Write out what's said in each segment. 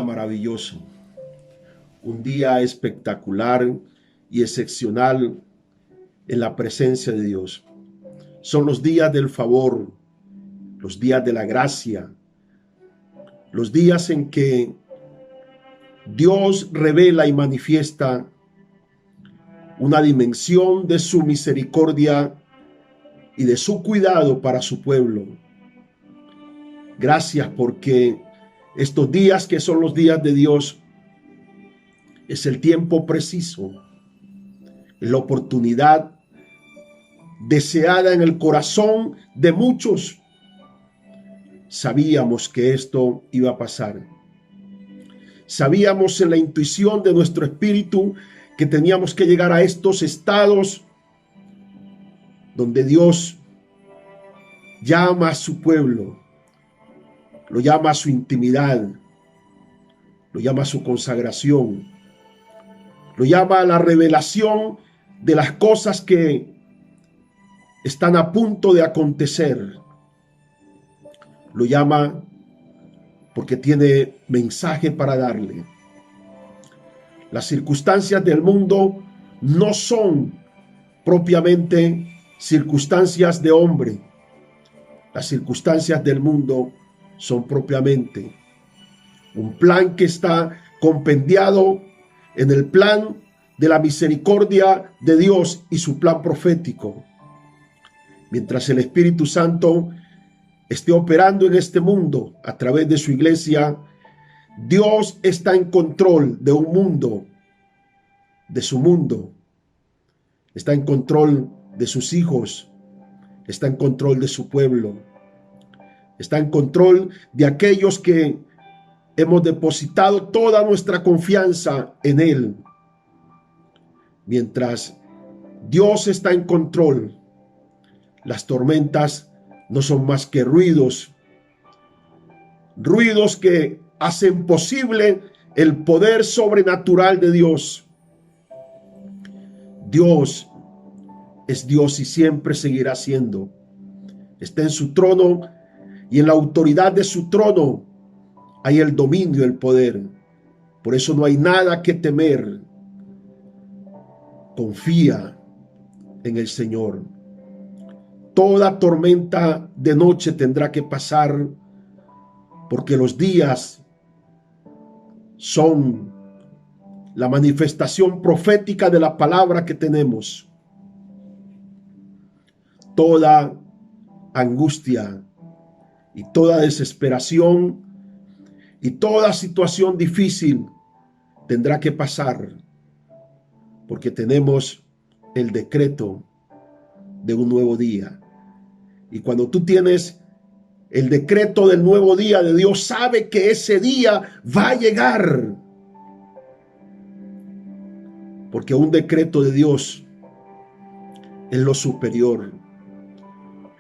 día maravilloso, un día espectacular y excepcional en la presencia de Dios. Son los días del favor, los días de la gracia, los días en que Dios revela y manifiesta una dimensión de su misericordia y de su cuidado para su pueblo. Gracias porque estos días que son los días de Dios es el tiempo preciso, es la oportunidad deseada en el corazón de muchos. Sabíamos que esto iba a pasar. Sabíamos en la intuición de nuestro espíritu que teníamos que llegar a estos estados donde Dios llama a su pueblo, lo llama a su intimidad, lo llama a su consagración, lo llama a la revelación de las cosas que están a punto de acontecer. Lo llama porque tiene mensaje para darle. Las circunstancias del mundo no son propiamente circunstancias de hombre. Las circunstancias del mundo son propiamente un plan que está compendiado en el plan de la misericordia de Dios y su plan profético. Mientras el Espíritu Santo esté operando en este mundo a través de su iglesia, Dios está en control de un mundo, de su mundo. Está en control de sus hijos, está en control de su pueblo, está en control de aquellos que hemos depositado toda nuestra confianza en Él. Mientras Dios está en control, las tormentas no son más que ruidos que hacen posible el poder sobrenatural de Dios. Dios es Dios y siempre seguirá siendo. Está en su trono y en la autoridad de su trono hay el dominio y el poder. Por eso no hay nada que temer. Confía en el Señor. Toda tormenta de noche tendrá que pasar, porque los días son la manifestación profética de la palabra que tenemos. Toda angustia y toda desesperación y toda situación difícil tendrá que pasar, porque tenemos el decreto de un nuevo día. Y cuando tú tienes el decreto del nuevo día de Dios, sabe que ese día va a llegar. Porque un decreto de Dios es lo superior.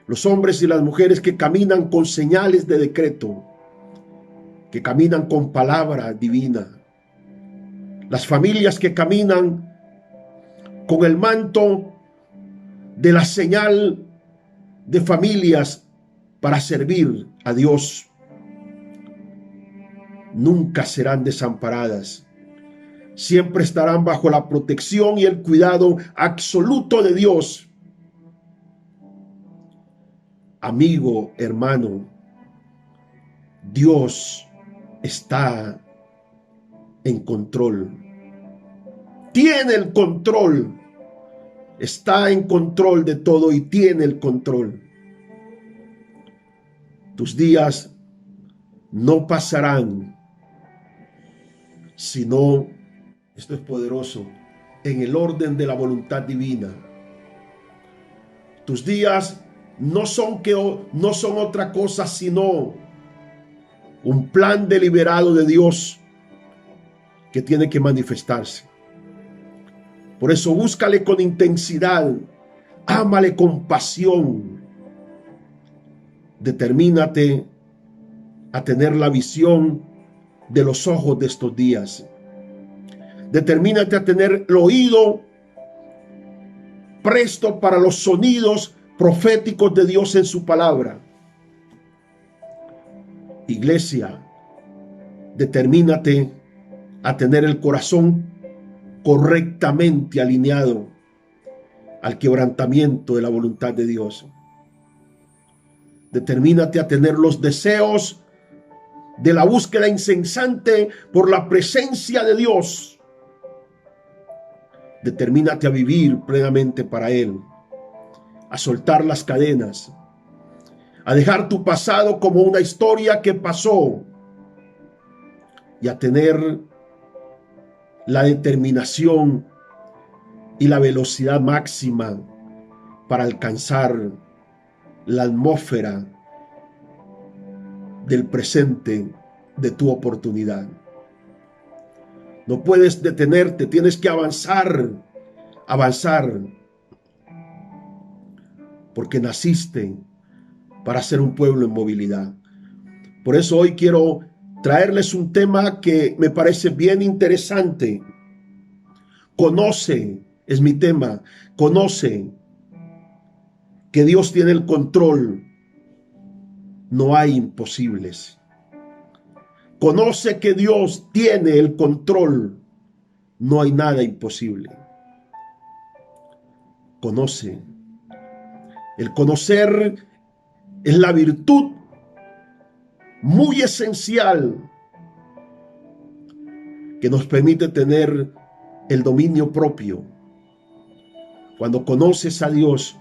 Los hombres y las mujeres que caminan con señales de decreto, que caminan con palabra divina, las familias que caminan con el manto de la señal de familias para servir a Dios, nunca serán desamparadas. Siempre estarán bajo la protección y el cuidado absoluto de Dios. Amigo, hermano, Dios está en control. Tiene el control. Está en control de todo y tiene el control. Tus días no pasarán, sino, esto es poderoso, en el orden de la voluntad divina. Tus días no son otra cosa sino un plan deliberado de Dios que tiene que manifestarse. Por eso búscale con intensidad, ámale con pasión. Determínate a tener la visión de los ojos de estos días. Determínate a tener el oído presto para los sonidos proféticos de Dios en su palabra. Iglesia, Determínate a tener el corazón correctamente alineado al quebrantamiento de la voluntad de Dios. Determínate a tener los deseos de la búsqueda incesante por la presencia de Dios. Determínate a vivir plenamente para Él, a soltar las cadenas, a dejar tu pasado como una historia que pasó y a tener la determinación y la velocidad máxima para alcanzar la atmósfera del presente de tu oportunidad. No puedes detenerte, tienes que avanzar, porque naciste para ser un pueblo en movilidad. Por eso hoy quiero traerles un tema que me parece bien interesante. Conoce, es mi tema, conoce que Dios tiene el control. No hay imposibles. Conoce que Dios tiene el control. No hay nada imposible. Conoce. El conocer es la virtud muy esencial que nos permite tener el dominio propio. Cuando conoces a Dios,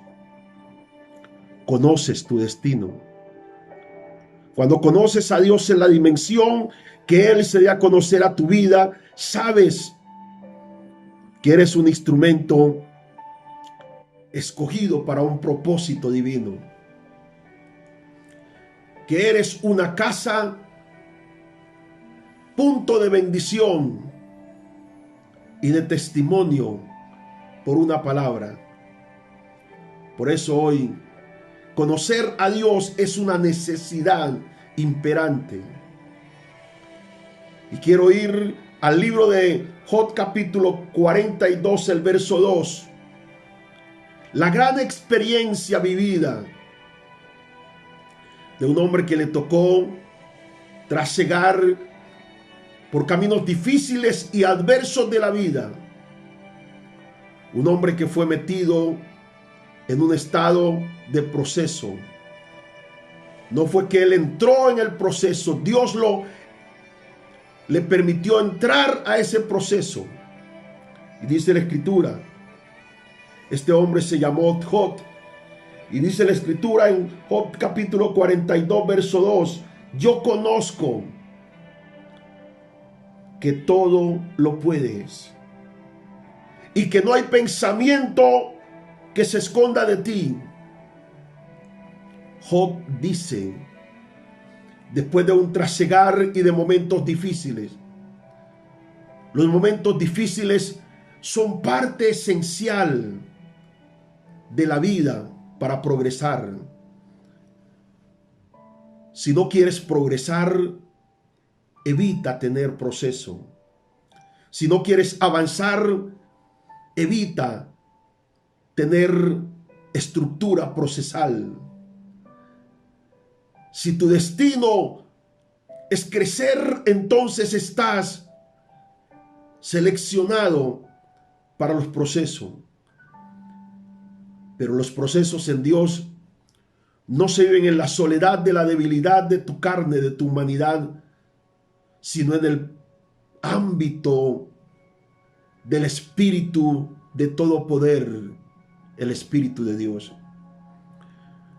conoces tu destino. Cuando conoces a Dios en la dimensión que Él se dé a conocer a tu vida, sabes que eres un instrumento escogido para un propósito divino. Que eres una casa, punto de bendición y de testimonio por una palabra. Por eso hoy, conocer a Dios es una necesidad imperante. Y quiero ir al libro de Job capítulo 42, el verso 2. La gran experiencia vivida de un hombre que le tocó trasegar por caminos difíciles y adversos de la vida. Un hombre que fue metido en un estado de proceso. No fue que él entró en el proceso, Dios le permitió entrar a ese proceso. Y dice la escritura, este hombre se llamó Job. Y dice la escritura en Job capítulo 42, verso 2, yo conozco que todo lo puedes y que no hay pensamiento que se esconda de ti. Job dice, después de un trasegar y de momentos difíciles, los momentos difíciles son parte esencial de la vida para progresar. Si no quieres progresar, evita tener proceso. Si no quieres avanzar, evita tener estructura procesal. Si tu destino es crecer, entonces estás seleccionado para los procesos. Pero los procesos en Dios no se viven en la soledad de la debilidad de tu carne, de tu humanidad, sino en el ámbito del Espíritu de todo poder, el Espíritu de Dios.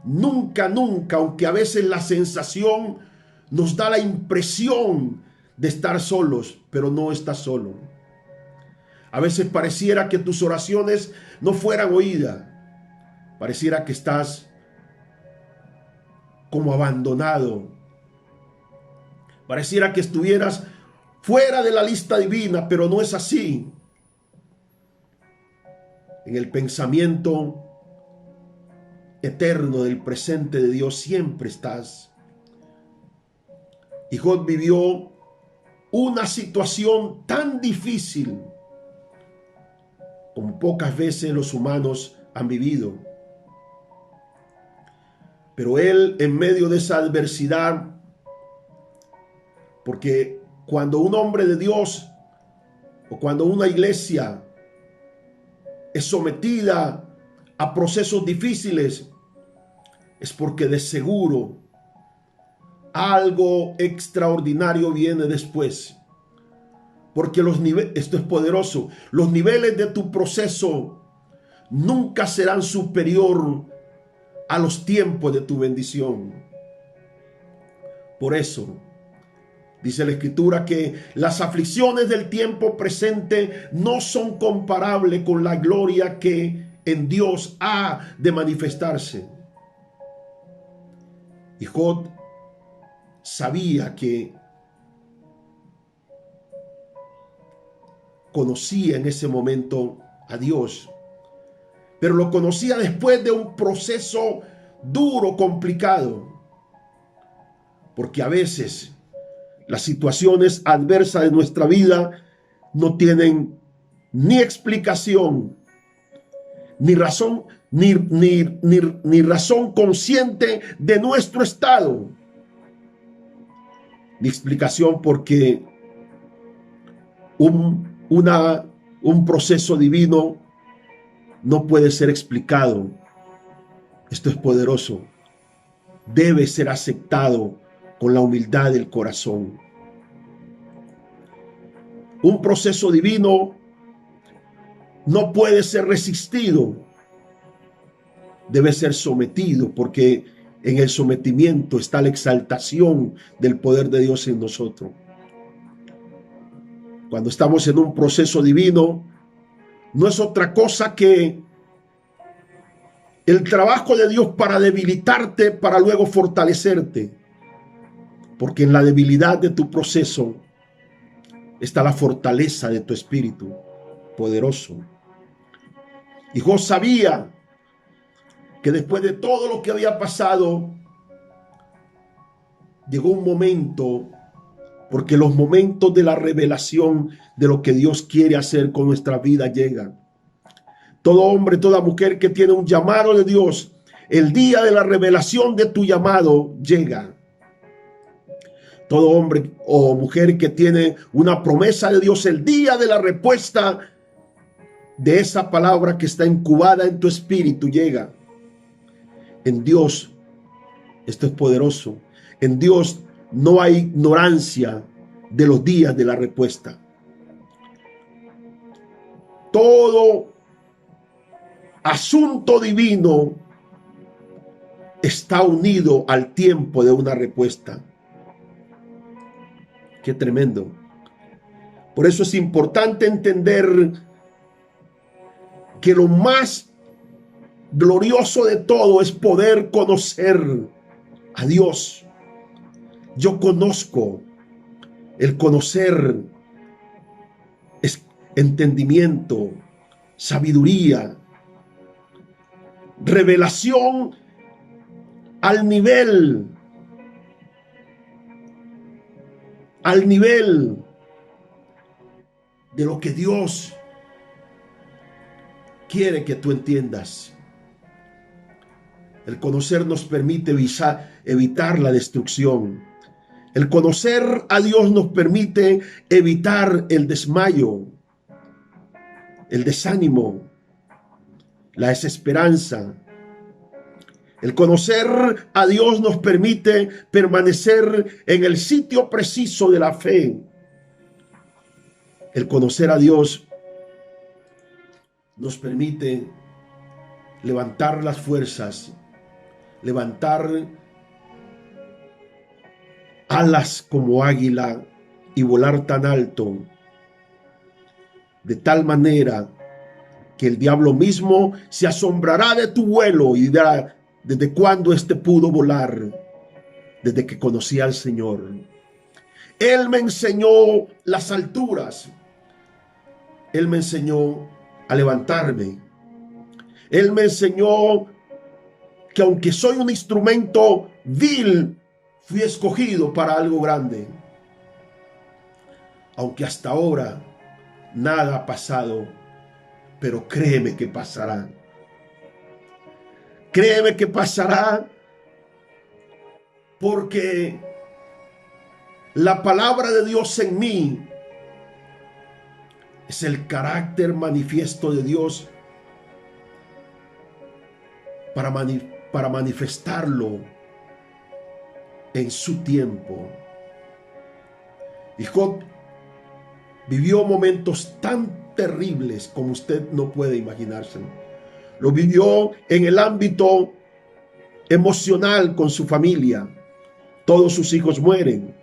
Nunca, nunca, aunque a veces la sensación nos da la impresión de estar solos, pero no estás solo. A veces pareciera que tus oraciones no fueran oídas. Pareciera que estás como abandonado. Pareciera que estuvieras fuera de la lista divina, pero no es así. En el pensamiento eterno del presente de Dios siempre estás. Y Job vivió una situación tan difícil como pocas veces los humanos han vivido. Pero él, en medio de esa adversidad, porque cuando un hombre de Dios o cuando una iglesia es sometida a procesos difíciles, es porque de seguro algo extraordinario viene después. Porque los niveles, esto es poderoso, los niveles de tu proceso nunca serán superior a los tiempos de tu bendición. Por eso dice la Escritura que las aflicciones del tiempo presente no son comparables con la gloria que en Dios ha de manifestarse. Y Job sabía que conocía en ese momento a Dios, pero lo conocía después de un proceso duro, complicado, porque a veces las situaciones adversas de nuestra vida no tienen ni explicación, ni razón, ni razón consciente de nuestro estado, ni explicación porque un proceso divino no puede ser explicado. Esto es poderoso. Debe ser aceptado con la humildad del corazón. Un proceso divino no puede ser resistido. Debe ser sometido, porque en el sometimiento está la exaltación del poder de Dios en nosotros. Cuando estamos en un proceso divino, no es otra cosa que el trabajo de Dios para debilitarte, para luego fortalecerte. Porque en la debilidad de tu proceso está la fortaleza de tu espíritu poderoso. Y Job sabía que después de todo lo que había pasado, llegó un momento, porque los momentos de la revelación de lo que Dios quiere hacer con nuestra vida llegan. Todo hombre, toda mujer que tiene un llamado de Dios, el día de la revelación de tu llamado llega. Todo hombre o mujer que tiene una promesa de Dios, el día de la respuesta de esa palabra que está incubada en tu espíritu llega. En Dios, esto es poderoso, en Dios no hay ignorancia de los días de la respuesta. Todo asunto divino está unido al tiempo de una respuesta. Qué tremendo. Por eso es importante entender que lo más glorioso de todo es poder conocer a Dios. Yo conozco. El conocer es entendimiento, sabiduría, revelación al nivel de lo que Dios quiere que tú entiendas. El conocer nos permite evitar la destrucción. El conocer a Dios nos permite evitar el desmayo, el desánimo, la desesperanza. El conocer a Dios nos permite permanecer en el sitio preciso de la fe. El conocer a Dios nos permite levantar las fuerzas, levantar alas como águila y volar tan alto, de tal manera que el diablo mismo se asombrará de tu vuelo y dirá: ¿desde cuándo éste pudo volar? Desde que conocí al Señor. Él me enseñó las alturas. Él me enseñó a levantarme. Él me enseñó que aunque soy un instrumento vil, fui escogido para algo grande. Aunque hasta ahora nada ha pasado, pero créeme que pasará. Créeme que pasará, porque La palabra de Dios en mí es el carácter manifiesto de Dios para manifestarlo en su tiempo. Y Job vivió momentos tan terribles como usted no puede imaginárselo. Lo vivió en el ámbito emocional con su familia. Todos sus hijos mueren.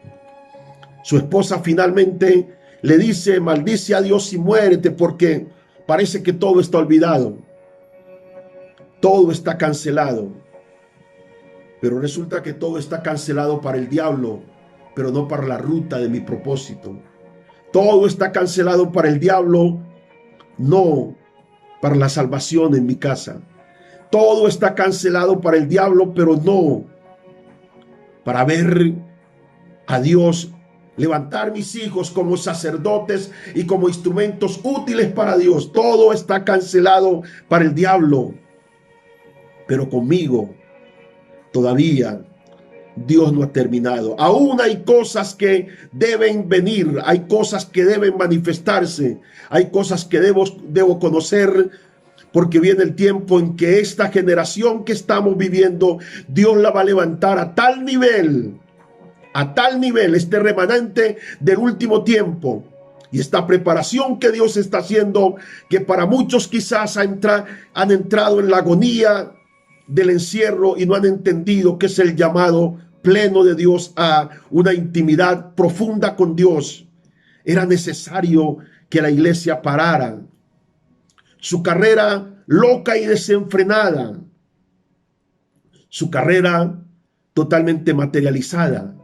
Su esposa finalmente le dice: maldice a Dios y muérete, porque parece que todo está olvidado. Todo está cancelado. Pero resulta que todo está cancelado para el diablo, pero no para la ruta de mi propósito. Todo está cancelado para el diablo, no para la salvación en mi casa. Todo está cancelado para el diablo, pero no para ver a Dios levantar mis hijos como sacerdotes y como instrumentos útiles para Dios. Todo está cancelado para el diablo, pero conmigo todavía Dios no ha terminado. Aún hay cosas que deben venir, hay cosas que deben manifestarse, hay cosas que debo conocer, porque viene el tiempo en que esta generación que estamos viviendo, Dios la va a levantar a tal nivel, este remanente del último tiempo. Y esta preparación que Dios está haciendo, que para muchos quizás han entrado en la agonía del encierro y no han entendido que es el llamado pleno de Dios a una intimidad profunda con Dios. Era necesario que la iglesia parara su carrera loca y desenfrenada, su carrera totalmente materializada,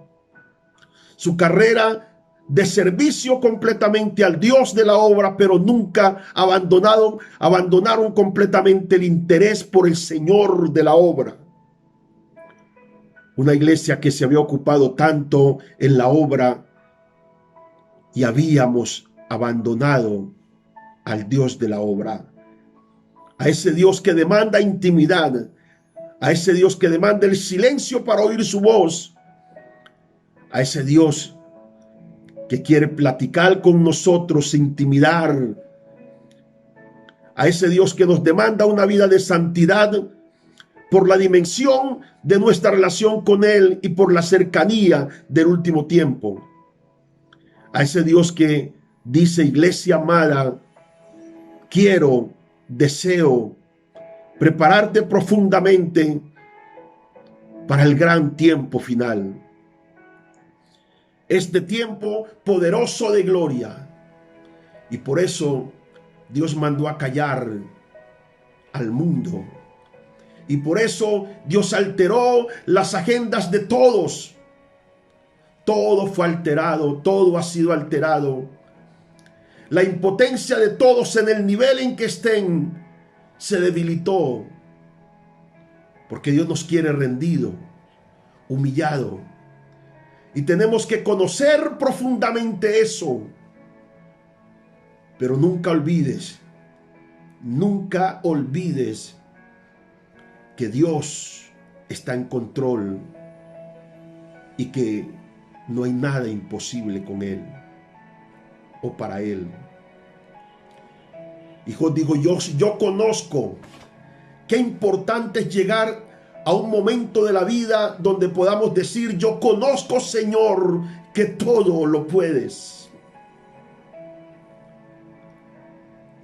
su carrera de servicio completamente al Dios de la obra, pero nunca abandonaron completamente el interés por el Señor de la obra. Una iglesia que se había ocupado tanto en la obra y habíamos abandonado al Dios de la obra, a ese Dios que demanda intimidad, a ese Dios que demanda el silencio para oír su voz, a ese Dios que quiere platicar con nosotros, intimidar, a ese Dios que nos demanda una vida de santidad por la dimensión de nuestra relación con Él y por la cercanía del último tiempo. A ese Dios que dice: iglesia amada, deseo prepararte profundamente para el gran tiempo final. Este tiempo poderoso de gloria. Y por eso Dios mandó a callar al mundo. Y por eso Dios alteró las agendas de todos. Todo fue alterado, todo ha sido alterado. La impotencia de todos en el nivel en que estén se debilitó. Porque Dios nos quiere rendido, humillado. Y tenemos que conocer profundamente eso. Pero nunca olvides que Dios está en control y que no hay nada imposible con Él o para Él. Hijo, digo, yo conozco qué importante es llegar a un momento de la vida donde podamos decir: yo conozco, Señor, que todo lo puedes.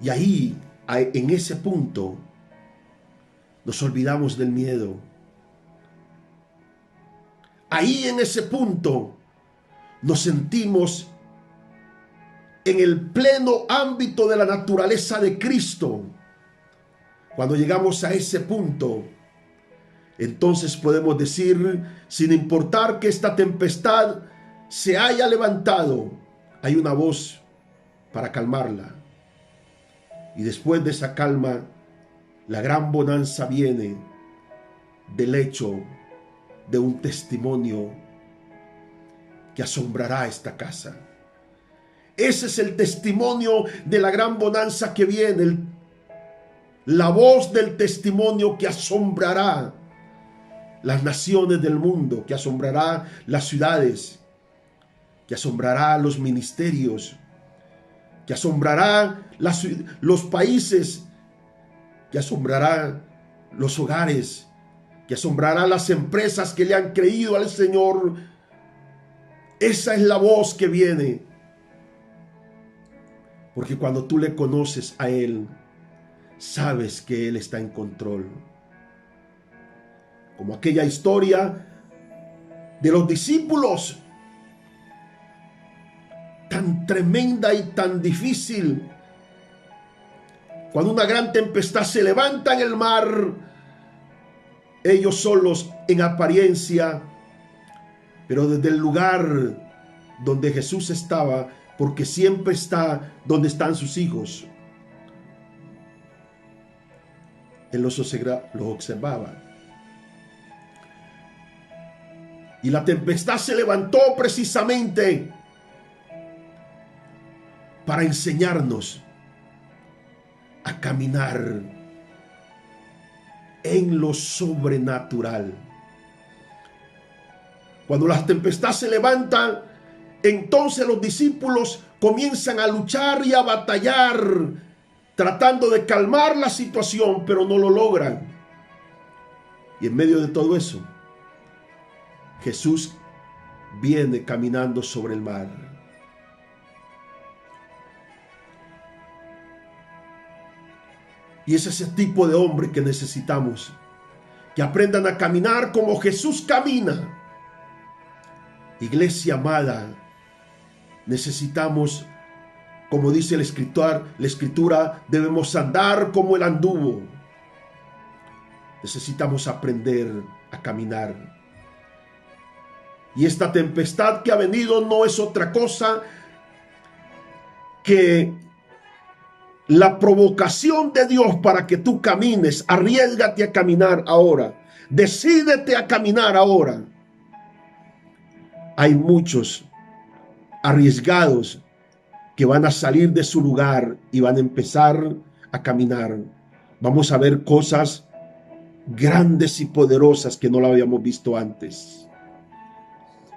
Y ahí, en ese punto, nos olvidamos del miedo. Ahí, en ese punto, nos sentimos en el pleno ámbito de la naturaleza de Cristo. Cuando llegamos a ese punto, entonces podemos decir, sin importar que esta tempestad se haya levantado, hay una voz para calmarla. Y después de esa calma, la gran bonanza viene del hecho de un testimonio que asombrará esta casa. Ese es el testimonio de la gran bonanza que viene, la voz del testimonio que asombrará las naciones del mundo, que asombrará las ciudades, que asombrará los ministerios, que asombrará los países, que asombrará los hogares, que asombrará las empresas que le han creído al Señor. Esa es la voz que viene. Porque cuando tú le conoces a Él, sabes que Él está en control. Como aquella historia de los discípulos, tan tremenda y tan difícil. Cuando una gran tempestad se levanta en el mar, ellos solos en apariencia, pero desde el lugar donde Jesús estaba, porque siempre está donde están sus hijos, Él los observaba. Y la tempestad se levantó precisamente para enseñarnos a caminar en lo sobrenatural. Cuando las tempestades se levantan, entonces los discípulos comienzan a luchar y a batallar, tratando de calmar la situación, pero no lo logran. Y en medio de todo eso, Jesús viene caminando sobre el mar. Y es ese tipo de hombre que necesitamos, que aprendan a caminar como Jesús camina. Iglesia amada, necesitamos, como dice la escritura, debemos andar como Él anduvo. Necesitamos aprender a caminar. Y esta tempestad que ha venido no es otra cosa que la provocación de Dios para que tú camines. Arriésgate a caminar ahora. Decídete a caminar ahora. Hay muchos arriesgados que van a salir de su lugar y van a empezar a caminar. Vamos a ver cosas grandes y poderosas que no la habíamos visto antes.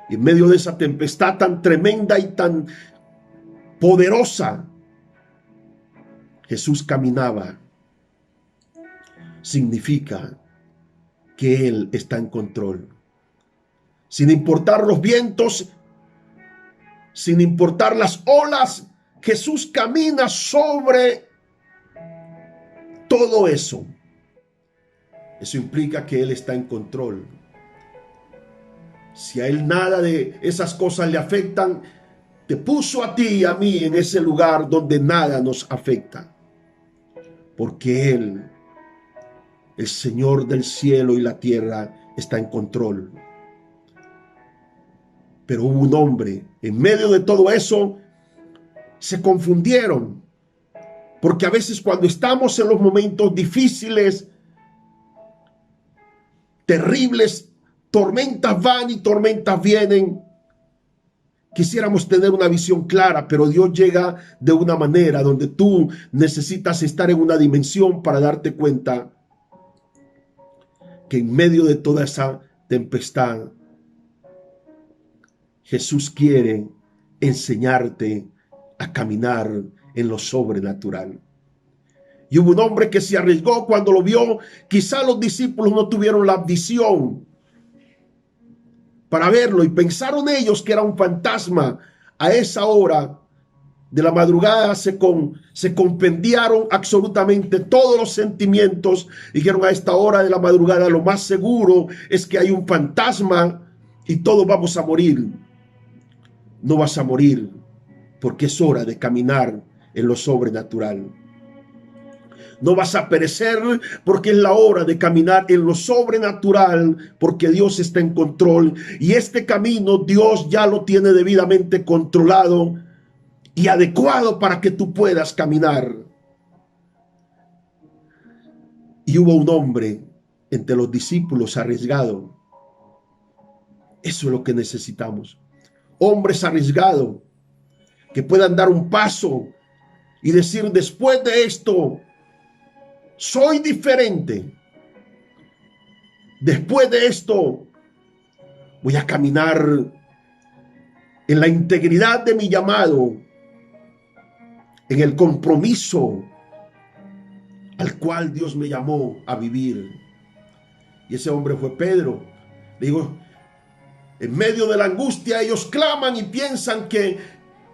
Y en medio de esa tempestad tan tremenda y tan poderosa, Jesús caminaba. Significa que Él está en control. Sin importar los vientos, sin importar las olas, Jesús camina sobre todo eso. Eso implica que Él está en control. Si a Él nada de esas cosas le afectan, te puso a ti y a mí en ese lugar donde nada nos afecta. Porque Él, el Señor del cielo y la tierra, está en control. Pero hubo un hombre, en medio de todo eso, se confundieron. Porque a veces cuando estamos en los momentos difíciles, terribles, tormentas van y tormentas vienen, quisiéramos tener una visión clara, pero Dios llega de una manera donde tú necesitas estar en una dimensión para darte cuenta que en medio de toda esa tempestad, Jesús quiere enseñarte a caminar en lo sobrenatural. Y hubo un hombre que se arriesgó cuando lo vio. Quizá los discípulos no tuvieron la visión para verlo y pensaron ellos que era un fantasma. A esa hora de la madrugada se compendiaron absolutamente todos los sentimientos. Dijeron: a esta hora de la madrugada lo más seguro es que hay un fantasma y todos vamos a morir. No vas a morir, porque es hora de caminar en lo sobrenatural. No vas a perecer, porque es la hora de caminar en lo sobrenatural, porque Dios está en control. Y este camino Dios ya lo tiene debidamente controlado y adecuado para que tú puedas caminar. Y hubo un hombre entre los discípulos arriesgado. Eso es lo que necesitamos. Hombres arriesgados que puedan dar un paso y decir: después de esto soy diferente. Después de esto voy a caminar en la integridad de mi llamado, en el compromiso al cual Dios me llamó a vivir. Y ese hombre fue Pedro. Digo, en medio de la angustia ellos claman y piensan que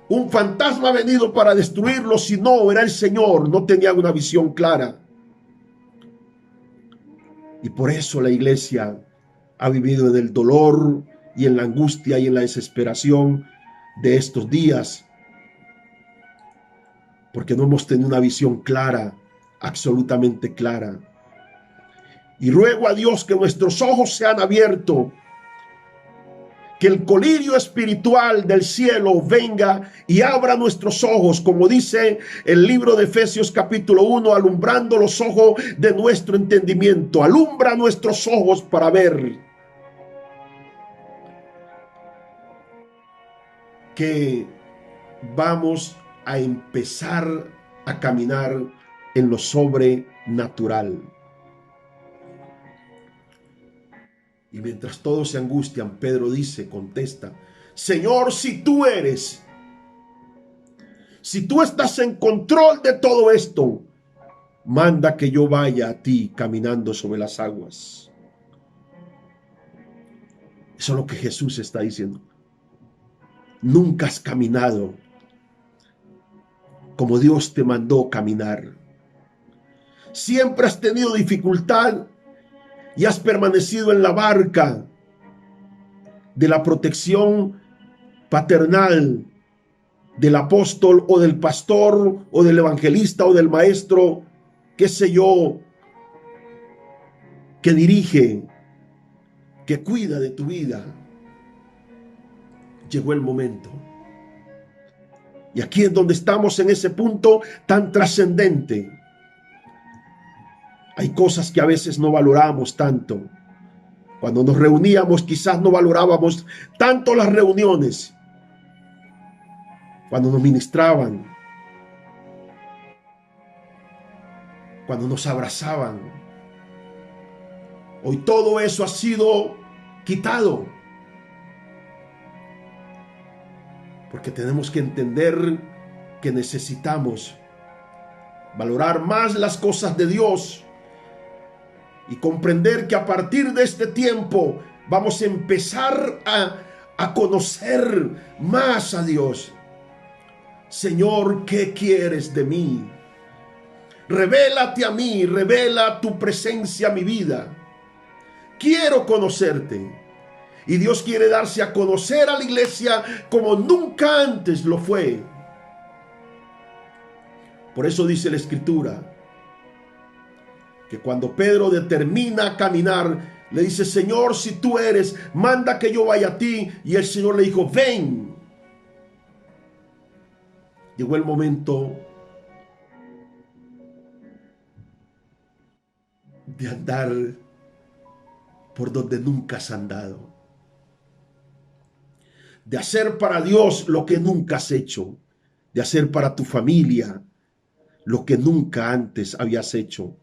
un fantasma ha venido para destruirlos, y no, era el Señor. No tenían una visión clara. Y por eso la iglesia ha vivido en el dolor y en la angustia y en la desesperación de estos días, porque no hemos tenido una visión clara, absolutamente clara. Y ruego a Dios que nuestros ojos sean abiertos, que el colirio espiritual del cielo venga y abra nuestros ojos, como dice el libro de Efesios capítulo 1, alumbrando los ojos de nuestro entendimiento. Alumbra nuestros ojos para ver que vamos a empezar a caminar en lo sobrenatural. Y mientras todos se angustian, Pedro contesta, Señor, si tú estás en control de todo esto, manda que yo vaya a ti caminando sobre las aguas. Eso es lo que Jesús está diciendo. Nunca has caminado como Dios te mandó caminar. Siempre has tenido dificultad y has permanecido en la barca de la protección paternal del apóstol o del pastor o del evangelista o del maestro, qué sé yo, que dirige, que cuida de tu vida. Llegó el momento. Y aquí es donde estamos, en ese punto tan trascendente. Hay cosas que a veces no valoramos tanto. Cuando nos reuníamos, quizás no valorábamos tanto las reuniones. Cuando nos ministraban, cuando nos abrazaban. Hoy todo eso ha sido quitado. Porque tenemos que entender que necesitamos valorar más las cosas de Dios y comprender que a partir de este tiempo vamos a empezar a conocer más a Dios. Señor, ¿qué quieres de mí? Revélate a mí, revela tu presencia a mi vida. Quiero conocerte. Y Dios quiere darse a conocer a la iglesia como nunca antes lo fue. Por eso dice la Escritura que cuando Pedro determina caminar, le dice, Señor, si tú eres, manda que yo vaya a ti. Y el Señor le dijo, ven. Llegó el momento de andar por donde nunca has andado. De hacer para Dios lo que nunca has hecho. De hacer para tu familia lo que nunca antes habías hecho.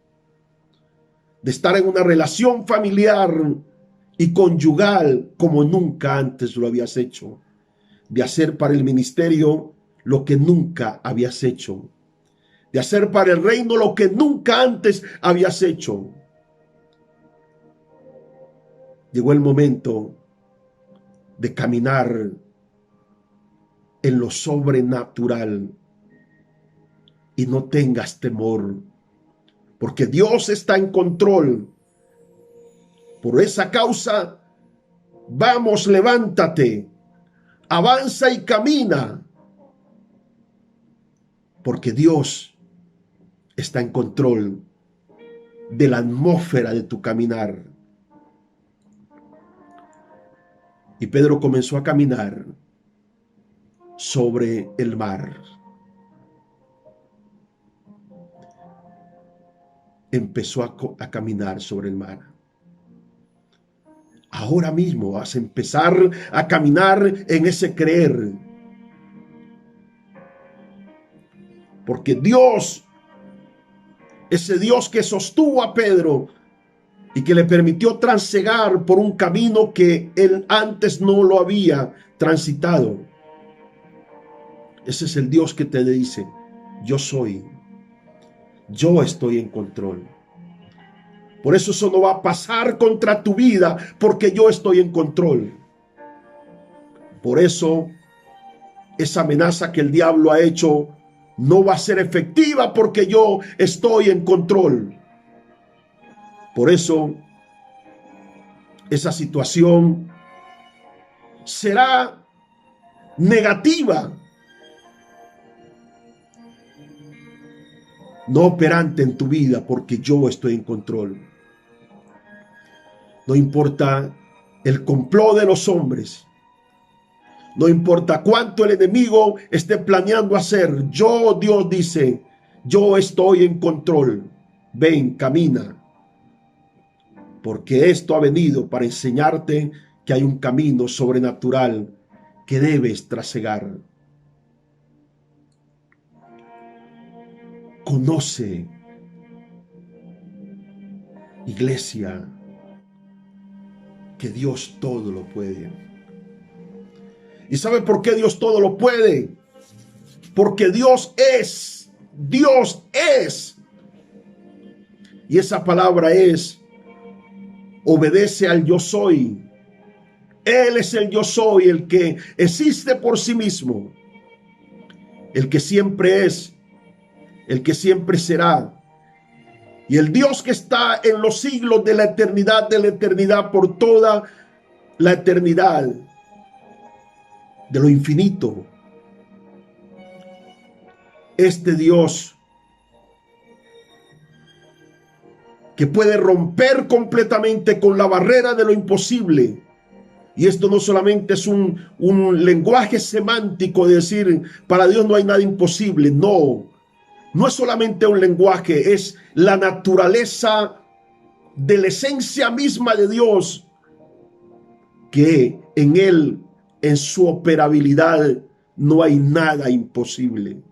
De estar en una relación familiar y conyugal como nunca antes lo habías hecho. De hacer para el ministerio lo que nunca habías hecho. De hacer para el reino lo que nunca antes habías hecho. Llegó el momento de caminar en lo sobrenatural. Y no tengas temor, porque Dios está en control. Por esa causa, vamos, levántate, avanza y camina, porque Dios está en control de la atmósfera de tu caminar. Y Pedro comenzó a caminar sobre el mar. Empezó a caminar sobre el mar. Ahora mismo vas a empezar a caminar en ese creer. Porque Dios, ese Dios que sostuvo a Pedro y que le permitió transegar por un camino que él antes no lo había transitado. Ese es el Dios que te dice, yo soy, yo estoy en control. Por eso no va a pasar contra tu vida, porque yo estoy en control. Por eso esa amenaza que el diablo ha hecho no va a ser efectiva, porque yo estoy en control. Por eso esa situación será negativa, no operante en tu vida, porque yo estoy en control. No importa el complot de los hombres, no importa cuánto el enemigo esté planeando hacer, yo, Dios dice, yo estoy en control. Ven, camina, porque esto ha venido para enseñarte que hay un camino sobrenatural que debes trasegar. Conoce, iglesia, que Dios todo lo puede. ¿Y sabe por qué Dios todo lo puede? Porque Dios es. Dios es. Y esa palabra es, obedece al yo soy. Él es el yo soy, el que existe por sí mismo, el que siempre es, el que siempre será. Y el Dios que está en los siglos de la eternidad por toda la eternidad, de lo infinito. Este Dios que puede romper completamente con la barrera de lo imposible. Y esto no solamente es un lenguaje semántico de decir, para Dios no hay nada imposible. No, no es solamente un lenguaje, es la naturaleza de la esencia misma de Dios, que en Él, en su operabilidad, no hay nada imposible.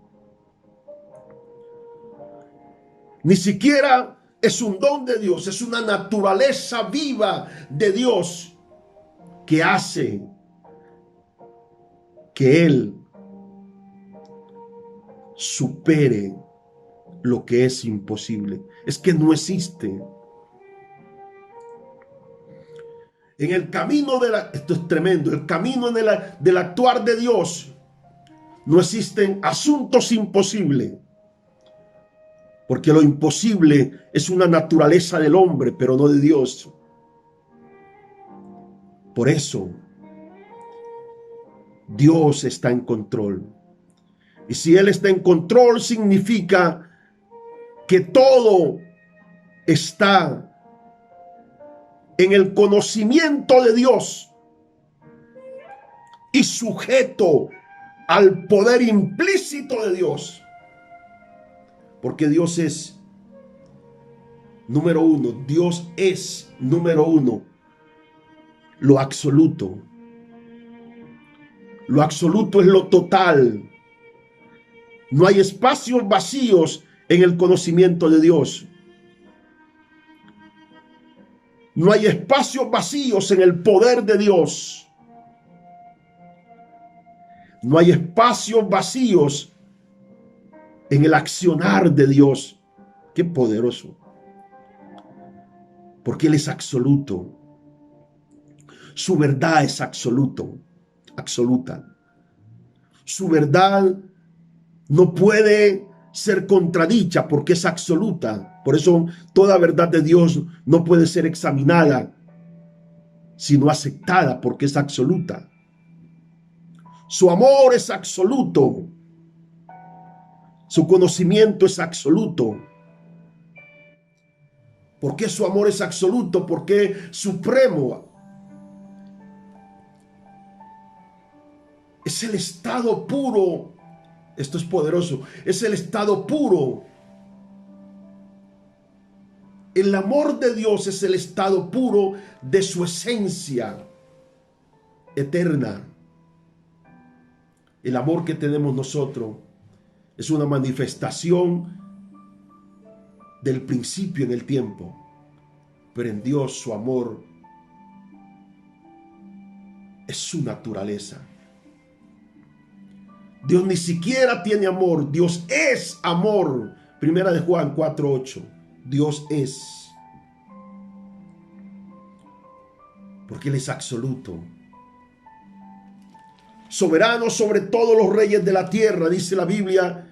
Ni siquiera es un don de Dios, es una naturaleza viva de Dios que hace que Él supere lo que es imposible. Es que no existe. En el camino esto es tremendo, el camino del actuar de Dios, no existen asuntos imposibles. Porque lo imposible es una naturaleza del hombre, pero no de Dios. Por eso, Dios está en control. Y si Él está en control, significa que todo está en el conocimiento de Dios y sujeto al poder implícito de Dios. Porque Dios es número uno. Dios es número uno. Lo absoluto. Lo absoluto es lo total. No hay espacios vacíos en el conocimiento de Dios. No hay espacios vacíos en el poder de Dios. No hay espacios vacíos en el accionar de Dios. Qué poderoso. Porque Él es absoluto. Su verdad es absoluta. Su verdad no puede ser contradicha porque es absoluta. Por eso toda verdad de Dios no puede ser examinada, sino aceptada porque es absoluta. Su amor es absoluto. Su conocimiento es absoluto. ¿Por qué su amor es absoluto? Porque es supremo. Es el estado puro. Esto es poderoso. Es el estado puro. El amor de Dios es el estado puro de su esencia eterna. El amor que tenemos nosotros es una manifestación del principio en el tiempo. Pero en Dios su amor es su naturaleza. Dios ni siquiera tiene amor. Dios es amor. Primera de Juan 4:8. Dios es. Porque Él es absoluto. Soberano sobre todos los reyes de la tierra, dice la Biblia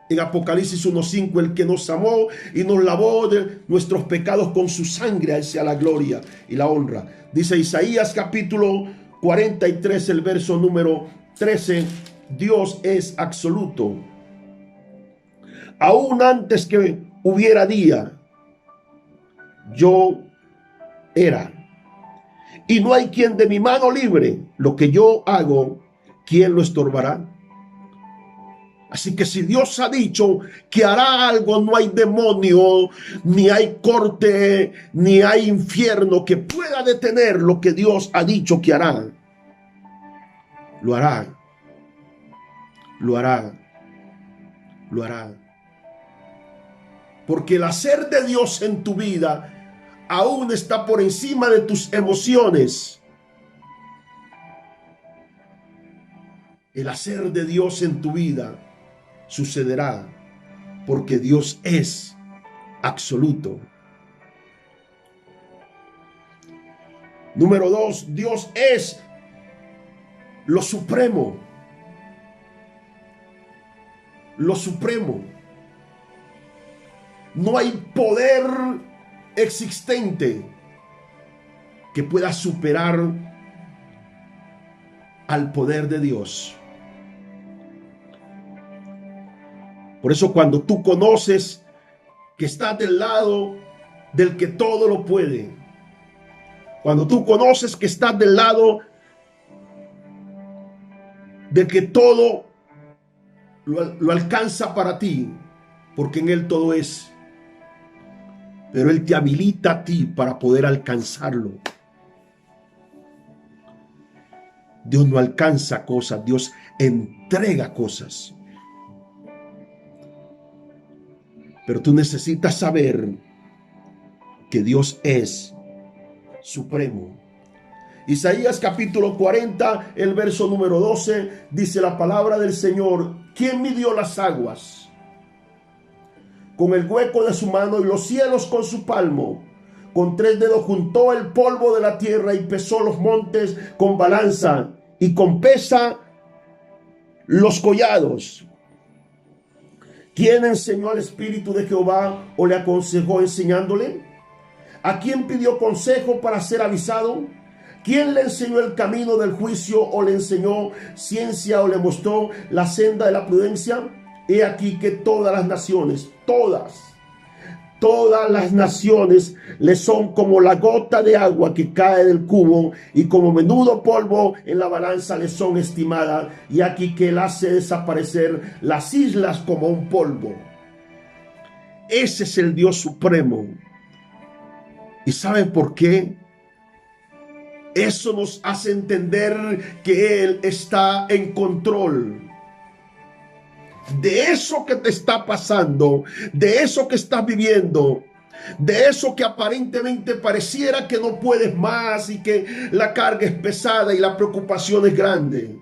en Apocalipsis 1:5, el que nos amó y nos lavó de nuestros pecados con su sangre, a Él sea la gloria y la honra. Dice Isaías capítulo 43, el verso número 13, Dios es absoluto. Aún antes que hubiera día, yo era. Y no hay quien de mi mano libre. Lo que yo hago, ¿quién lo estorbará? Así que si Dios ha dicho que hará algo, no hay demonio, ni hay corte, ni hay infierno que pueda detener lo que Dios ha dicho que hará. Lo hará. Lo hará. Lo hará. Porque el hacer de Dios en tu vida aún está por encima de tus emociones. El hacer de Dios en tu vida sucederá porque Dios es absoluto. Número 2, Dios es lo supremo. Lo supremo. No hay poder existente que pueda superar al poder de Dios. Por eso cuando tú conoces que estás del lado del que todo lo puede, cuando tú conoces que estás del lado del que todo lo alcanza para ti, porque en Él todo es, pero Él te habilita a ti para poder alcanzarlo. Dios no alcanza cosas, Dios entrega cosas. Pero tú necesitas saber que Dios es supremo. Isaías capítulo 40, el verso número 12, dice la palabra del Señor: ¿quién midió las aguas con el hueco de su mano y los cielos con su palmo? Con 3 dedos juntó el polvo de la tierra y pesó los montes con balanza y con pesa los collados. ¿Quién enseñó al Espíritu de Jehová o le aconsejó enseñándole? ¿A quién pidió consejo para ser avisado? ¿Quién le enseñó el camino del juicio o le enseñó ciencia o le mostró la senda de la prudencia? He aquí que todas las naciones, todas las naciones le son como la gota de agua que cae del cubo y como menudo polvo en la balanza le son estimadas. Y aquí que él hace desaparecer las islas como un polvo. Ese es el Dios supremo. ¿Y saben por qué? Eso nos hace entender que Él está en control de eso que te está pasando, de eso que estás viviendo, de eso que aparentemente pareciera que no puedes más y que la carga es pesada y la preocupación es grande.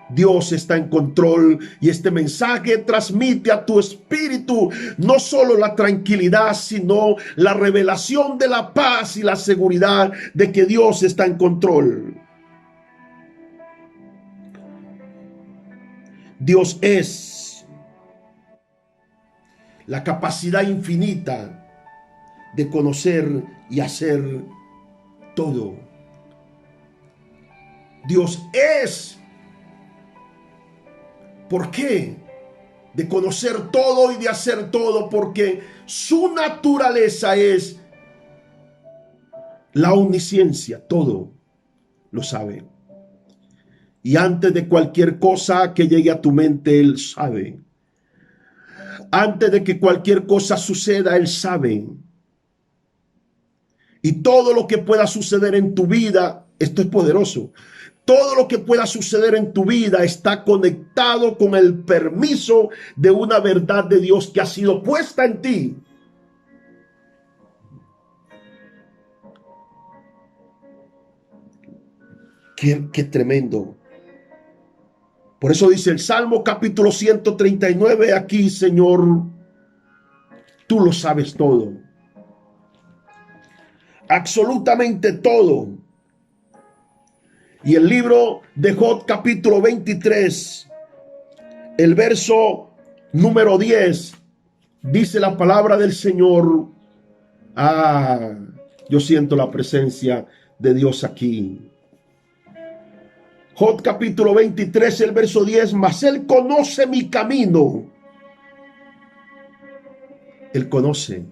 Dios está en control y este mensaje transmite a tu espíritu no solo la tranquilidad, sino la revelación de la paz y la seguridad de que Dios está en control. Dios es la capacidad infinita de conocer y hacer todo. Dios es. ¿Por qué? De conocer todo y de hacer todo, porque su naturaleza es la omnisciencia, todo lo sabe. Y antes de cualquier cosa que llegue a tu mente, Él sabe. Antes de que cualquier cosa suceda, Él sabe. Y todo lo que pueda suceder en tu vida, esto es poderoso. Todo lo que pueda suceder en tu vida está conectado con el permiso de una verdad de Dios que ha sido puesta en ti. Qué tremendo. Por eso dice el Salmo capítulo 139, aquí, Señor, tú lo sabes todo. Absolutamente todo. Y el libro de Job capítulo 23, el verso número 10, dice la palabra del Señor. Yo siento la presencia de Dios aquí. Job capítulo 23, el verso 10, mas Él conoce mi camino. Él conoce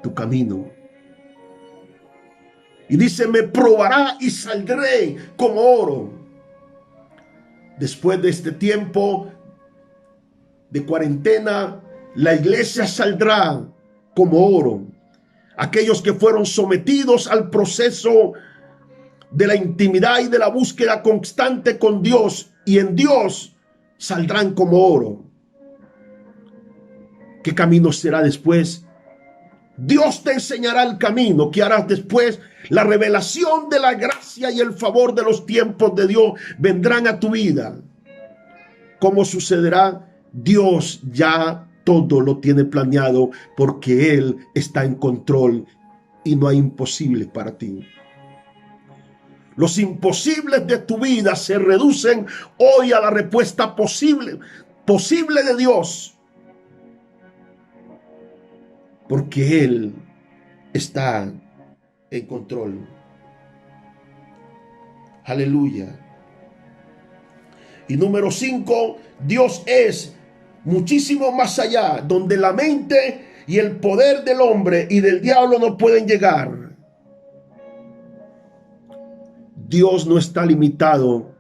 tu camino. Y dice, me probará y saldré como oro. Después de este tiempo de cuarentena, la iglesia saldrá como oro. Aquellos que fueron sometidos al proceso de la intimidad y de la búsqueda constante con Dios y en Dios saldrán como oro. ¿Qué camino será después? Dios te enseñará el camino que harás después. La revelación de la gracia y el favor de los tiempos de Dios vendrán a tu vida. ¿Cómo sucederá? Dios ya todo lo tiene planeado porque Él está en control y no hay imposible para ti. Los imposibles de tu vida se reducen hoy a la respuesta posible de Dios. Porque Él está en control. Aleluya. Y número 5, Dios es muchísimo más allá, donde la mente y el poder del hombre y del diablo no pueden llegar. Dios no está limitado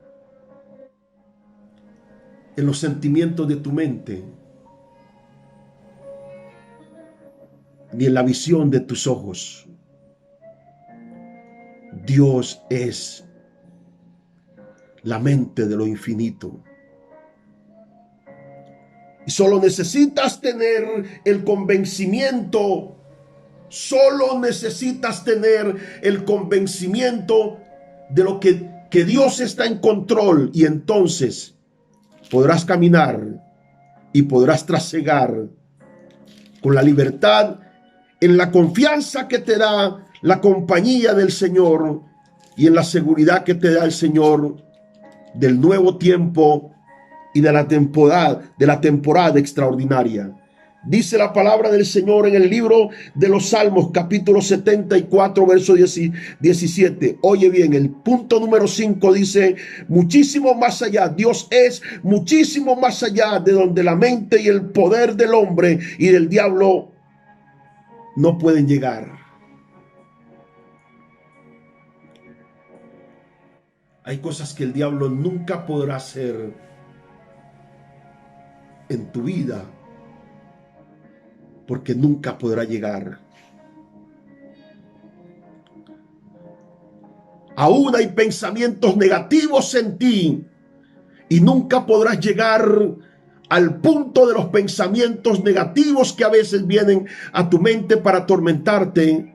en los sentimientos de tu mente, ni en la visión de tus ojos. Dios es la mente de lo infinito. Y solo necesitas tener el convencimiento, de lo que Dios está en control, y entonces podrás caminar y podrás trasegar con la libertad, en la confianza que te da la compañía del Señor y en la seguridad que te da el Señor del nuevo tiempo y de la temporada extraordinaria. Dice la palabra del Señor en el libro de los Salmos, capítulo 74, verso 17. Oye bien, el punto número 5 dice, muchísimo más allá. Dios es muchísimo más allá de donde la mente y el poder del hombre y del diablo no pueden llegar. Hay cosas que el diablo nunca podrá hacer en tu vida, porque nunca podrá llegar. Aún hay pensamientos negativos en ti y nunca podrás llegar al punto de los pensamientos negativos que a veces vienen a tu mente para atormentarte,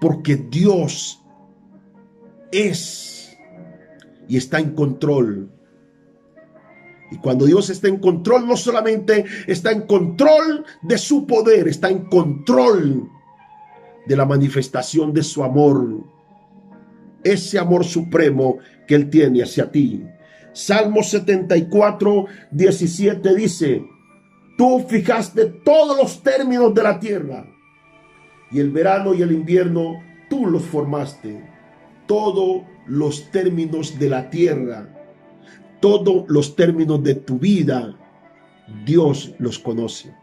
porque Dios es y está en control. Y cuando Dios está en control, no solamente está en control de su poder, está en control de la manifestación de su amor, ese amor supremo que Él tiene hacia ti. Salmo 74, 17 dice, tú fijaste todos los términos de la tierra, y el verano y el invierno tú los formaste. Todos los términos de la tierra, todos los términos de tu vida, Dios los conoce.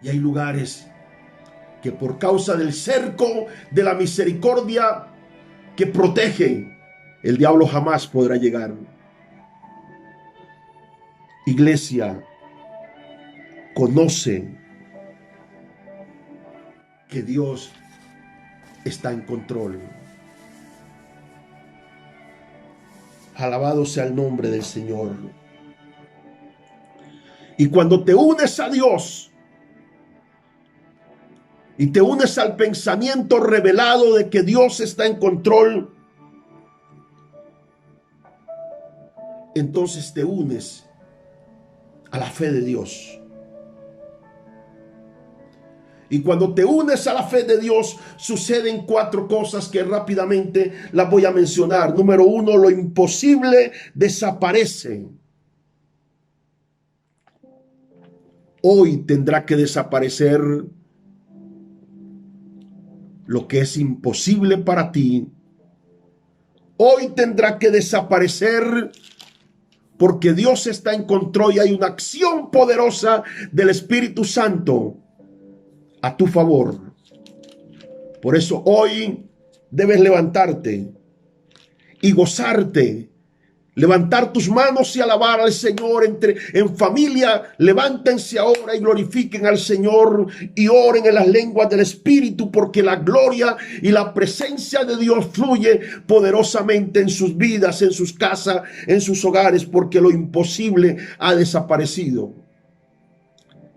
Y hay lugares que por causa del cerco de la misericordia que protege, el diablo jamás podrá llegar. Iglesia, conoce que Dios está en control. Alabado sea el nombre del Señor. Y cuando te unes a Dios y te unes al pensamiento revelado de que Dios está en control, entonces te unes a la fe de Dios. Y cuando te unes a la fe de Dios, suceden 4 cosas que rápidamente las voy a mencionar. Número 1, lo imposible desaparece. Hoy tendrá que desaparecer lo que es imposible para ti. Hoy tendrá que desaparecer porque Dios está en control y hay una acción poderosa del Espíritu Santo a tu favor. Por eso hoy debes levantarte y gozarte. Levantar tus manos y alabar al Señor en familia. Levántense ahora y glorifiquen al Señor y oren en las lenguas del Espíritu, porque la gloria y la presencia de Dios fluye poderosamente en sus vidas, en sus casas, en sus hogares, porque lo imposible ha desaparecido.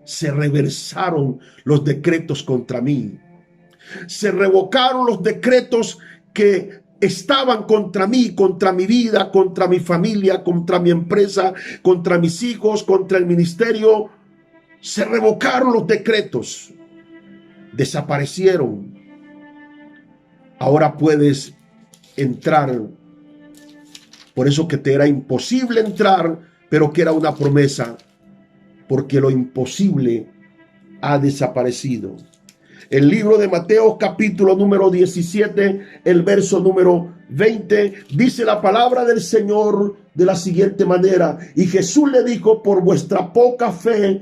Se reversaron los decretos contra mí. Se revocaron los decretos que estaban contra mí, contra mi vida, contra mi familia, contra mi empresa, contra mis hijos, contra el ministerio. Se revocaron los decretos. Desaparecieron. Ahora puedes entrar. Por eso que te era imposible entrar, pero que era una promesa, porque lo imposible ha desaparecido. El libro de Mateo, capítulo número 17, el verso número 20, dice la palabra del Señor de la siguiente manera: y Jesús le dijo, por vuestra poca fe,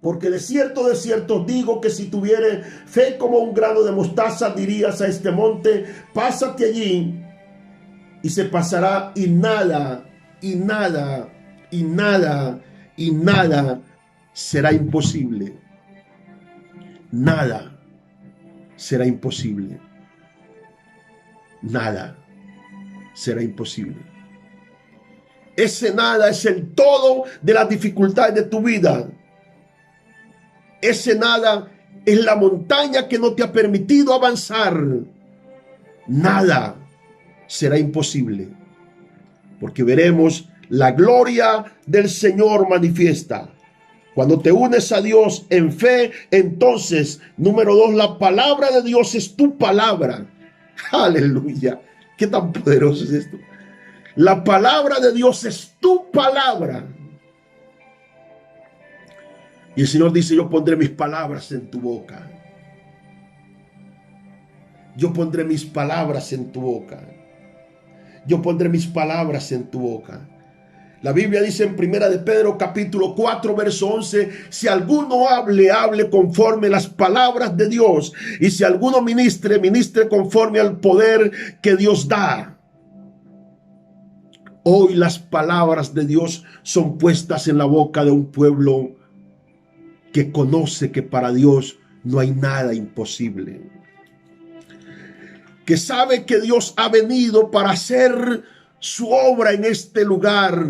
porque de cierto os digo que si tuviere fe como un grano de mostaza, dirías a este monte, pásate allí, y se pasará, y nada será imposible. Nada será imposible. Nada será imposible. Ese nada es el todo de las dificultades de tu vida. Ese nada es la montaña que no te ha permitido avanzar. Nada será imposible, porque veremos la gloria del Señor manifiesta. Cuando te unes a Dios en fe, entonces, número 2, la palabra de Dios es tu palabra. Aleluya. ¿Qué tan poderoso es esto? La palabra de Dios es tu palabra. Y el Señor dice, yo pondré mis palabras en tu boca. Yo pondré mis palabras en tu boca. Yo pondré mis palabras en tu boca. La Biblia dice en Primera de Pedro, capítulo 4, verso 11, si alguno hable conforme las palabras de Dios. Y si alguno ministre conforme al poder que Dios da. Hoy las palabras de Dios son puestas en la boca de un pueblo que conoce que para Dios no hay nada imposible. Que sabe que Dios ha venido para hacer su obra en este lugar.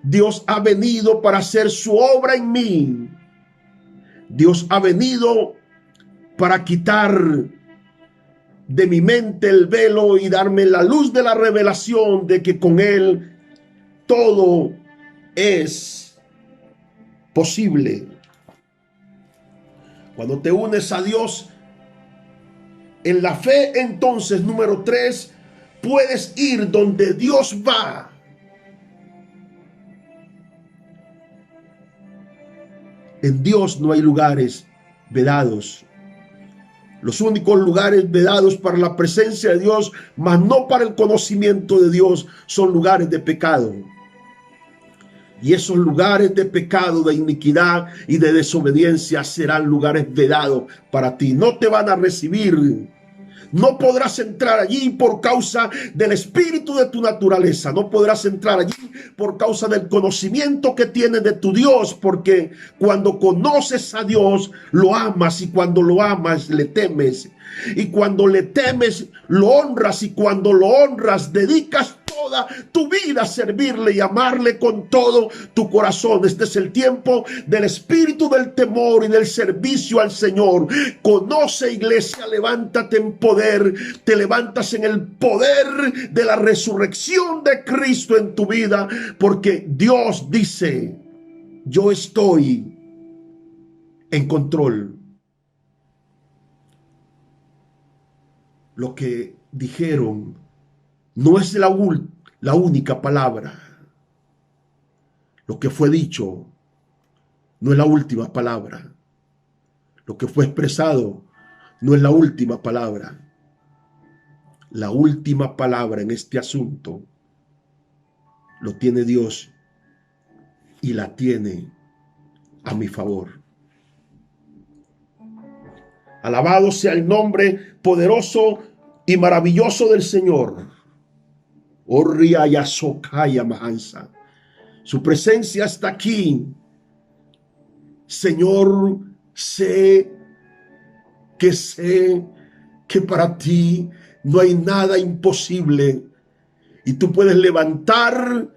Dios ha venido para hacer su obra en mí. Dios ha venido para quitar de mi mente el velo y darme la luz de la revelación de que con Él todo es posible. Cuando te unes a Dios en la fe, entonces, número 3, puedes ir donde Dios va. En Dios no hay lugares vedados. Los únicos lugares vedados para la presencia de Dios, mas no para el conocimiento de Dios, son lugares de pecado. Y esos lugares de pecado, de iniquidad y de desobediencia serán lugares vedados para ti. No te van a recibir. No podrás entrar allí por causa del espíritu de tu naturaleza. No podrás entrar allí por causa del conocimiento que tienes de tu Dios. Porque cuando conoces a Dios, lo amas. Y cuando lo amas, le temes. Y cuando le temes, lo honras. Y cuando lo honras, dedicas toda tu vida servirle y amarle con todo tu corazón. Este es el tiempo del espíritu del temor y del servicio al Señor. Conoce, iglesia, levántate en poder. Te levantas en el poder de la resurrección de Cristo en tu vida, porque Dios dice: yo estoy en control. Lo que dijeron no es la única palabra. Lo que fue dicho no es la última palabra. Lo que fue expresado no es la última palabra. La última palabra en este asunto lo tiene Dios, y la tiene a mi favor. Alabado sea el nombre poderoso y maravilloso del Señor. Su presencia está aquí. Señor, sé que para ti no hay nada imposible, y tú puedes levantar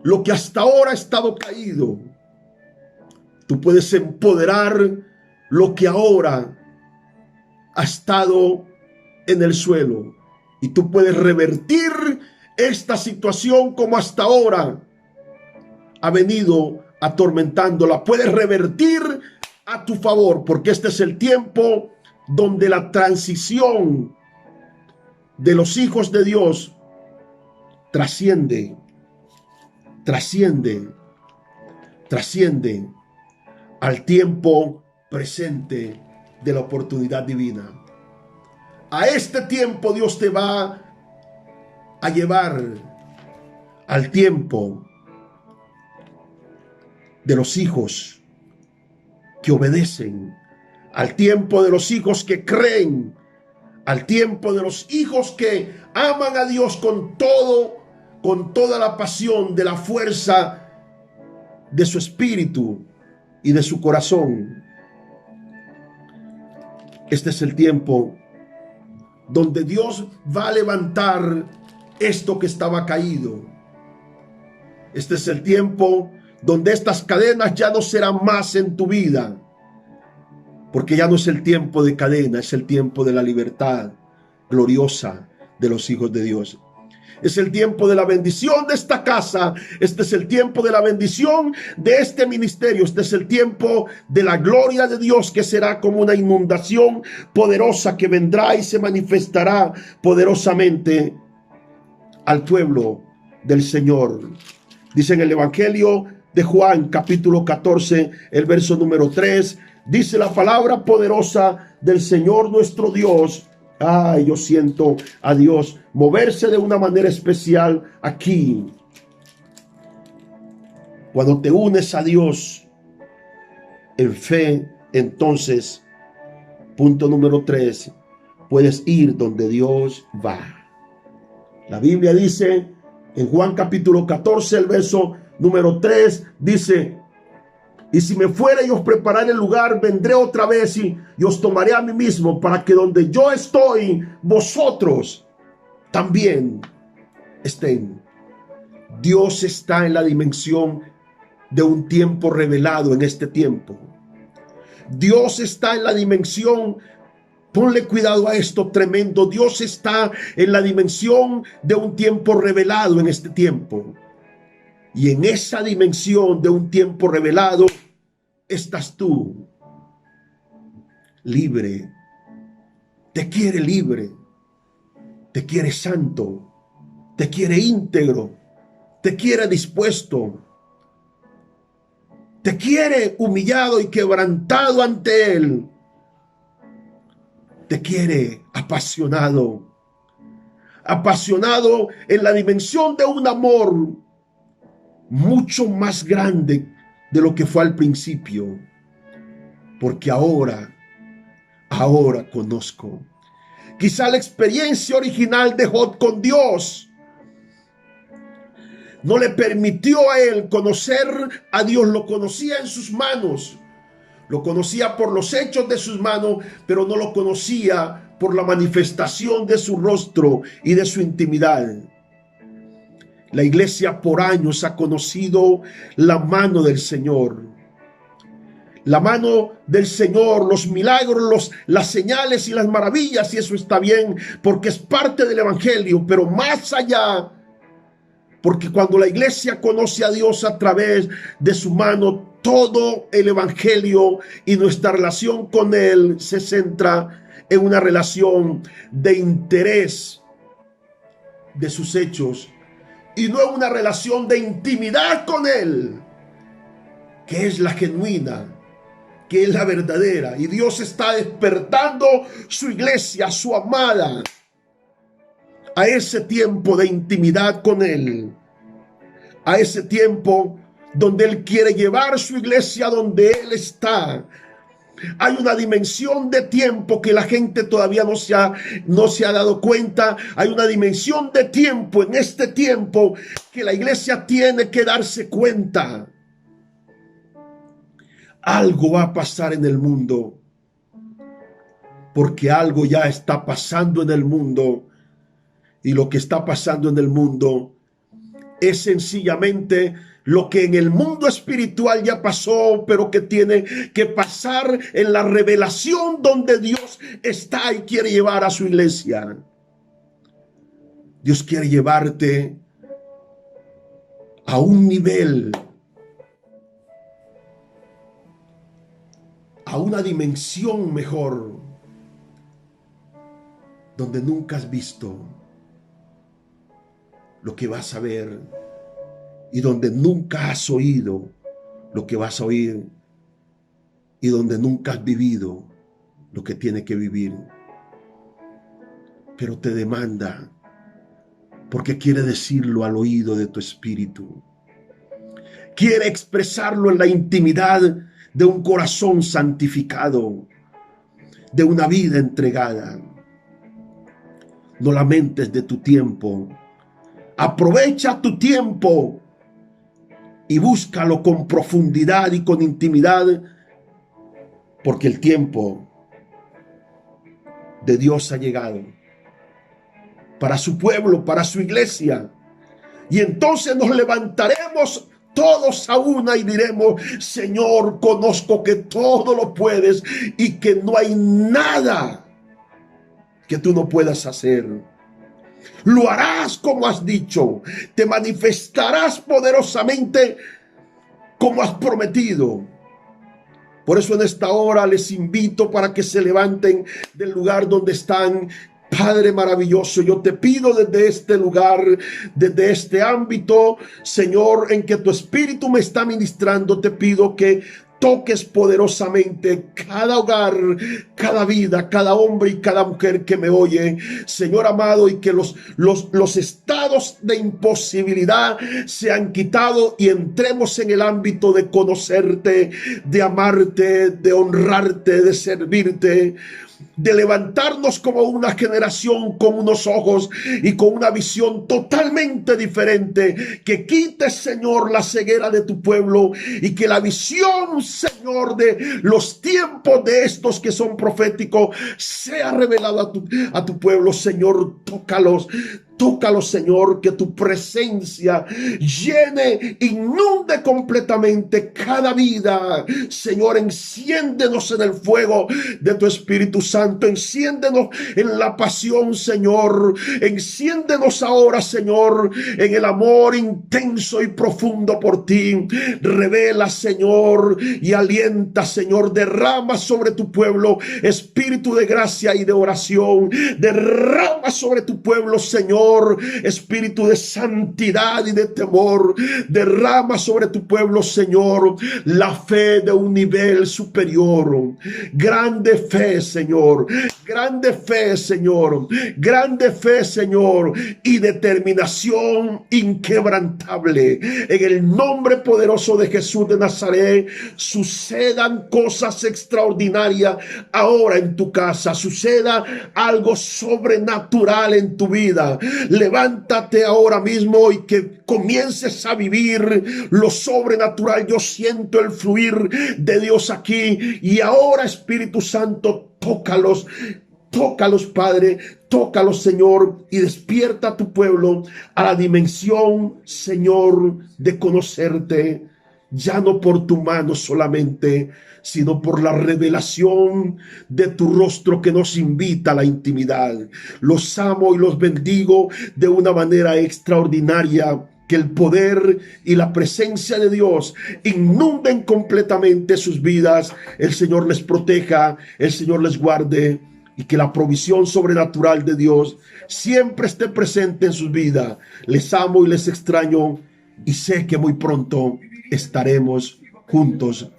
lo que hasta ahora ha estado caído. Tú puedes empoderar lo que ahora ha estado en el suelo, y tú puedes revertir esta situación como hasta ahora ha venido atormentándola. Puedes revertir a tu favor, porque este es el tiempo donde la transición de los hijos de Dios trasciende al tiempo presente de la oportunidad divina. A este tiempo Dios te va a llevar, al tiempo de los hijos que obedecen, al tiempo de los hijos que creen, al tiempo de los hijos que aman a Dios con toda la pasión, de la fuerza de su espíritu y de su corazón. Este es el tiempo donde Dios va a levantar esto que estaba caído. Este es el tiempo donde estas cadenas ya no serán más en tu vida, porque ya no es el tiempo de cadena, es el tiempo de la libertad gloriosa de los hijos de Dios. Es el tiempo de la bendición de esta casa. Este es el tiempo de la bendición de este ministerio. Este es el tiempo de la gloria de Dios, que será como una inundación poderosa que vendrá y se manifestará poderosamente al pueblo del Señor. Dice en el Evangelio de Juan, capítulo 14, el verso número 3, dice la palabra poderosa del Señor nuestro Dios. Ay, yo siento a Dios moverse de una manera especial aquí. Cuando te unes a Dios en fe, entonces, punto número 3, puedes ir donde Dios va. La Biblia dice en Juan capítulo 14, el verso número 3, dice: y si me fuere y os prepararé el lugar, vendré otra vez y os tomaré a mí mismo, para que donde yo estoy, vosotros también estén. Dios está en la dimensión de un tiempo revelado en este tiempo. Dios está en la dimensión, ponle cuidado a esto tremendo, Dios está en la dimensión de un tiempo revelado en este tiempo. Y en esa dimensión de un tiempo revelado estás tú, libre. Te quiere libre, te quiere santo, te quiere íntegro, te quiere dispuesto, te quiere humillado y quebrantado ante Él. Te quiere apasionado en la dimensión de un amor mucho más grande de lo que fue al principio, porque ahora conozco. Quizá la experiencia original de Job con Dios no le permitió a él conocer a Dios. Lo conocía en sus manos, lo conocía por los hechos de sus manos, pero no lo conocía por la manifestación de su rostro y de su intimidad. La iglesia por años ha conocido la mano del Señor. La mano del Señor, los milagros, las señales y las maravillas, y eso está bien, porque es parte del evangelio, pero más allá, porque cuando la iglesia conoce a Dios a través de su mano, todo el evangelio y nuestra relación con Él se centra en una relación de interés de sus hechos y no en una relación de intimidad con Él, que es la genuina, que es la verdadera. Y Dios está despertando su iglesia, su amada, a ese tiempo de intimidad con Él, a ese tiempo donde Él quiere llevar su iglesia donde Él está. Hay una dimensión de tiempo que la gente todavía no se ha dado cuenta. Hay una dimensión de tiempo en este tiempo que la iglesia tiene que darse cuenta. Algo va a pasar en el mundo, porque algo ya está pasando en el mundo, y lo que está pasando en el mundo es sencillamente lo que en el mundo espiritual ya pasó, pero que tiene que pasar en la revelación donde Dios está y quiere llevar a su iglesia. Dios quiere llevarte a un nivel, a una dimensión mejor, donde nunca has visto lo que vas a ver, y donde nunca has oído lo que vas a oír, y donde nunca has vivido lo que tiene que vivir. Pero te demanda, porque quiere decirlo al oído de tu espíritu. Quiere expresarlo en la intimidad de un corazón santificado, de una vida entregada. No lamentes de tu tiempo. Aprovecha tu tiempo y búscalo con profundidad y con intimidad, porque el tiempo de Dios ha llegado para su pueblo, para su iglesia. Y entonces nos levantaremos todos a una y diremos: Señor, conozco que todo lo puedes y que no hay nada que tú no puedas hacer. Lo harás como has dicho, te manifestarás poderosamente como has prometido. Por eso en esta hora les invito para que se levanten del lugar donde están. Padre maravilloso, yo te pido desde este lugar, desde este ámbito, Señor, en que tu Espíritu me está ministrando, te pido que toques poderosamente cada hogar, cada vida, cada hombre y cada mujer que me oye, Señor amado, y que los estados de imposibilidad se han quitado y entremos en el ámbito de conocerte, de amarte, de honrarte, de servirte, de levantarnos como una generación con unos ojos y con una visión totalmente diferente, que quites, Señor, la ceguera de tu pueblo y que la visión, Señor, de los tiempos de estos que son proféticos sea revelada a tu pueblo. Señor, tócalos, Señor, que tu presencia llene, inunde completamente cada vida. Señor, enciéndenos en el fuego de tu Espíritu Santo, enciéndenos en la pasión, Señor, enciéndenos ahora, Señor, en el amor intenso y profundo por ti. Revela, Señor, y alienta, Señor, derrama sobre tu pueblo espíritu de gracia y de oración, derrama sobre tu pueblo, Señor, espíritu de santidad y de temor, derrama sobre tu pueblo, Señor, la fe de un nivel superior, grande fe, Señor, grande fe, Señor, grande fe, Señor, y determinación inquebrantable. En el nombre poderoso de Jesús de Nazaret, sucedan cosas extraordinarias ahora en tu casa, suceda algo sobrenatural en tu vida. Levántate ahora mismo y que comiences a vivir lo sobrenatural. Yo siento el fluir de Dios aquí, y ahora, Espíritu Santo, tócalos, Tócalos, Padre, tócalos, Señor, y despierta a tu pueblo a la dimensión, Señor, de conocerte, ya no por tu mano solamente, sino por la revelación de tu rostro que nos invita a la intimidad. Los amo y los bendigo de una manera extraordinaria. Que el poder y la presencia de Dios inunden completamente sus vidas. El Señor les proteja, el Señor les guarde, y que la provisión sobrenatural de Dios siempre esté presente en sus vidas. Les amo y les extraño, y sé que muy pronto estaremos juntos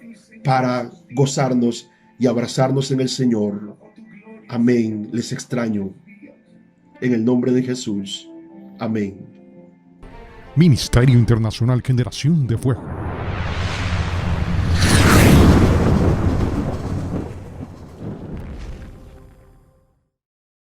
para gozarnos y abrazarnos en el Señor. Amén. Les extraño. En el nombre de Jesús. Amén. Ministerio Internacional Generación de Fuego.